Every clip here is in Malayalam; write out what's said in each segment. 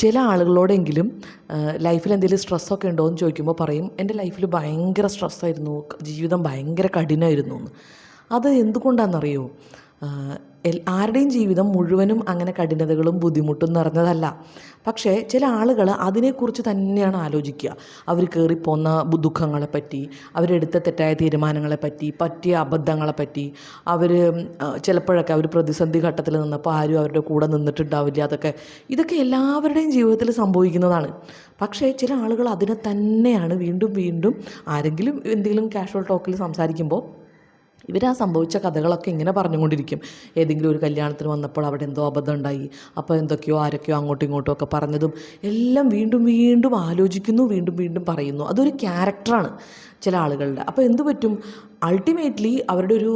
ചില ആളുകളോടെങ്കിലും ലൈഫിൽ എന്തെങ്കിലും സ്ട്രെസ്സൊക്കെ ഉണ്ടോ എന്ന് ചോദിക്കുമ്പോൾ പറയും, എൻ്റെ ലൈഫിൽ ഭയങ്കര സ്ട്രെസ്സായിരുന്നു, ജീവിതം ഭയങ്കര കഠിനമായിരുന്നു എന്ന്. അത് എന്തുകൊണ്ടാണെന്നറിയോ? ആരുടെയും ജീവിതം മുഴുവനും അങ്ങനെ കഠിനതകളും ബുദ്ധിമുട്ടും നിറഞ്ഞതല്ല. പക്ഷേ ചില ആളുകൾ അതിനെക്കുറിച്ച് തന്നെയാണ് ആലോചിക്കുക. അവർ കയറിപ്പോന്ന ദുഃഖങ്ങളെപ്പറ്റി, അവരെടുത്ത തെറ്റായ തീരുമാനങ്ങളെപ്പറ്റി, പറ്റിയ അബദ്ധങ്ങളെപ്പറ്റി, അവർ ചിലപ്പോഴൊക്കെ അവർ പ്രതിസന്ധി ഘട്ടത്തിൽ നിന്നപ്പോൾ ആരും അവരുടെ കൂടെ നിന്നിട്ടുണ്ടാവില്ല. ഇതൊക്കെ എല്ലാവരുടെയും ജീവിതത്തിൽ സംഭവിക്കുന്നതാണ്. പക്ഷേ ചില ആളുകൾ അതിനെ തന്നെയാണ് വീണ്ടും വീണ്ടും ആരെങ്കിലും എന്തെങ്കിലും കാഷ്വൽ ടോക്കിൽ സംസാരിക്കുമ്പോൾ ഇവരാ സംഭവിച്ച കഥകളൊക്കെ ഇങ്ങനെ പറഞ്ഞുകൊണ്ടിരിക്കും. ഏതെങ്കിലും ഒരു കല്യാണത്തിന് വന്നപ്പോൾ അവിടെ എന്തോ അബദ്ധം ഉണ്ടായി, അപ്പോൾ എന്തൊക്കെയോ ആരൊക്കെയോ അങ്ങോട്ടും ഇങ്ങോട്ടും ഒക്കെ പറഞ്ഞതും എല്ലാം വീണ്ടും വീണ്ടും ആലോചിക്കുന്നു, വീണ്ടും വീണ്ടും പറയുന്നു. അതൊരു ക്യാരക്ടറാണ് ചില ആളുകളുടെ. അപ്പോൾ എന്ത് പറ്റും? അൾട്ടിമേറ്റ്ലി അവരുടെ ഒരു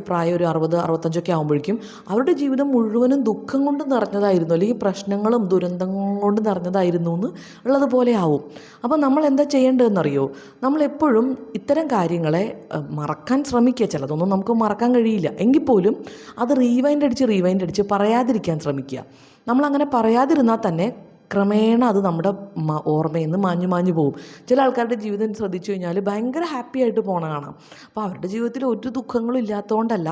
പ്രായം ഒരു 60-65 ആകുമ്പോഴേക്കും അവരുടെ ജീവിതം മുഴുവനും ദുഃഖം കൊണ്ട് നിറഞ്ഞതായിരുന്നു, അല്ലെങ്കിൽ പ്രശ്നങ്ങളും ദുരന്തം കൊണ്ട് നിറഞ്ഞതായിരുന്നു എന്ന് ഉള്ളതുപോലെ ആവും. അപ്പോൾ നമ്മൾ എന്താ ചെയ്യേണ്ടതെന്നറിയോ? നമ്മളെപ്പോഴും ഇത്തരം കാര്യങ്ങളെ മറക്കാൻ ശ്രമിക്കുക. ചിലതൊന്നും നമുക്ക് മറക്കാൻ കഴിയില്ല, എങ്കിൽ പോലും അത് റീവൈൻഡ് അടിച്ച് പറയാതിരിക്കാൻ ശ്രമിക്കുക. നമ്മളങ്ങനെ പറയാതിരുന്നാൽ തന്നെ ക്രമേണ അത് നമ്മുടെ ഓർമ്മയിൽ നിന്ന് മാഞ്ഞു പോകും. ചില ആൾക്കാരുടെ ജീവിതം ശ്രദ്ധിച്ചു കഴിഞ്ഞാൽ ഭയങ്കര ഹാപ്പി ആയിട്ട് പോണ കാണാം. അപ്പോൾ അവരുടെ ജീവിതത്തിൽ ഒരു ദുഃഖങ്ങളും ഇല്ലാത്തതുകൊണ്ടല്ല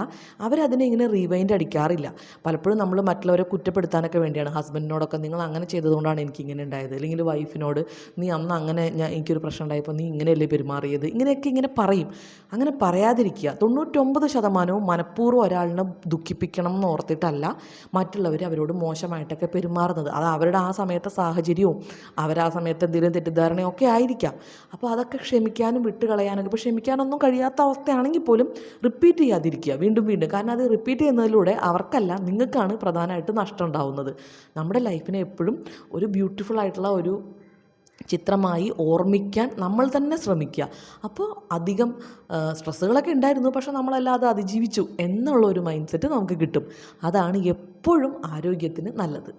അവരതിനെ ഇങ്ങനെ റീവൈൻഡ് അടിക്കാറില്ല. പലപ്പോഴും നമ്മൾ മറ്റുള്ളവരെ കുറ്റപ്പെടുത്താനൊക്കെ വേണ്ടിയാണ്. ഹസ്ബൻഡിനോടൊക്കെ നിങ്ങൾ അങ്ങനെ ചെയ്തതുകൊണ്ടാണ് എനിക്കിങ്ങനെ ഉണ്ടായത്, അല്ലെങ്കിൽ വൈഫിനോട് നീ അന്ന് അങ്ങനെ എനിക്കൊരു പ്രശ്നം ഉണ്ടായപ്പോൾ നീ ഇങ്ങനെയല്ലേ പെരുമാറിയത്, ഇങ്ങനെ പറയും. അങ്ങനെ പറയാതിരിക്കുക. 99% മനഃപൂർവ്വം ഒരാളിനെ ദുഃഖിപ്പിക്കണം എന്ന് ഓർത്തിട്ടല്ല മറ്റുള്ളവർ അവരോട് മോശമായിട്ടൊക്കെ പെരുമാറുന്നത്. അത് അവരുടെ ആ സമയത്ത് സാഹചര്യവും അവരാ സമയത്ത് എന്തെങ്കിലും തെറ്റിദ്ധാരണയോ ഒക്കെ ആയിരിക്കാം. അപ്പോൾ അതൊക്കെ ക്ഷമിക്കാനും വിട്ടുകളയാനൊക്കെ, ഇപ്പോൾ ക്ഷമിക്കാനൊന്നും കഴിയാത്ത അവസ്ഥയാണെങ്കിൽ പോലും റിപ്പീറ്റ് ചെയ്യാതിരിക്കുക വീണ്ടും വീണ്ടും. കാരണം അത് റിപ്പീറ്റ് ചെയ്യുന്നതിലൂടെ അവർക്കല്ല നിങ്ങൾക്കാണ് പ്രധാനമായിട്ട് നഷ്ടം ഉണ്ടാവുന്നത്. നമ്മുടെ ലൈഫിനെ എപ്പോഴും ഒരു ബ്യൂട്ടിഫുൾ ആയിട്ടുള്ള ഒരു ചിത്രമായി ഓർമ്മിക്കാൻ നമ്മൾ തന്നെ ശ്രമിക്കുക. അപ്പോൾ അധികം സ്ട്രെസ്സുകളൊക്കെ ഉണ്ടായിരുന്നു, പക്ഷെ നമ്മളല്ലാതെ അതിജീവിച്ചു എന്നുള്ള ഒരു മൈൻഡ് സെറ്റ് നമുക്ക് കിട്ടും. അതാണ് എപ്പോഴും ആരോഗ്യത്തിന് നല്ലത്.